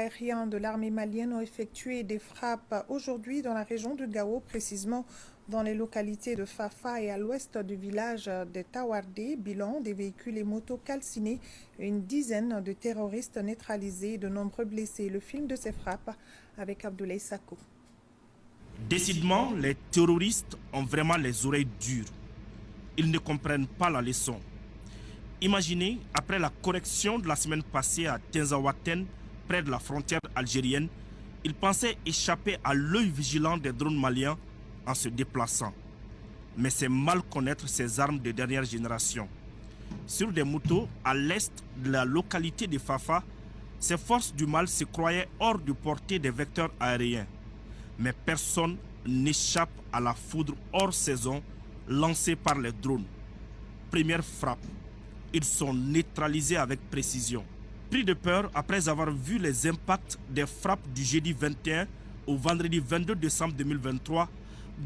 aériens de l'armée malienne ont effectué des frappes aujourd'hui dans la région de Gao, précisément dans les localités de Fafa et à l'ouest du village de Tawardé. Bilan, des véhicules et motos calcinés, une dizaine de terroristes neutralisés et de nombreux blessés. Le film de ces frappes avec Abdoulaye Sako. Décidément, les terroristes ont vraiment les oreilles dures. Ils ne comprennent pas la leçon. Imaginez, après la correction de la semaine passée à Tinzaouaten, près de la frontière algérienne, ils pensaient échapper à l'œil vigilant des drones maliens en se déplaçant. Mais c'est mal connaître ces armes de dernière génération. Sur des motos, à l'est de la localité de Fafa, ces forces du mal se croyaient hors de portée des vecteurs aériens. Mais personne n'échappe à la foudre hors saison lancée par les drones. Première frappe. Ils sont neutralisés avec précision. Pris de peur après avoir vu les impacts des frappes du jeudi 21 au vendredi 22 décembre 2023,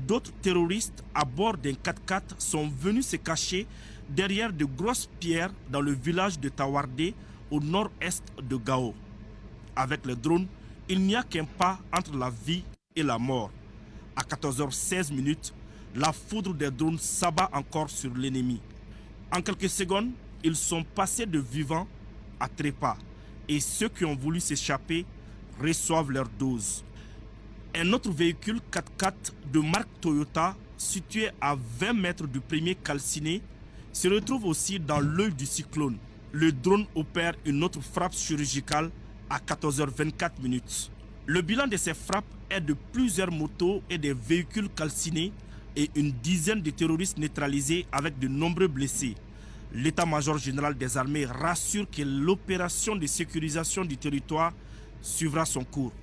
d'autres terroristes à bord d'un 4x4 sont venus se cacher derrière de grosses pierres dans le village de Tawardé au nord-est de Gao. Avec les drones, il n'y a qu'un pas entre la vie et la mort. À 14h16, la foudre des drones s'abat encore sur l'ennemi. En quelques secondes, ils sont passés de vivants à trépas et ceux qui ont voulu s'échapper reçoivent leur dose. Un autre véhicule 4x4 de marque Toyota, situé à 20 mètres du premier calciné, se retrouve aussi dans l'œil du cyclone. Le drone opère une autre frappe chirurgicale à 14h24. Le bilan de ces frappes est de plusieurs motos et des véhicules calcinés et une dizaine de terroristes neutralisés avec de nombreux blessés. L'état-major général des armées rassure que l'opération de sécurisation du territoire suivra son cours.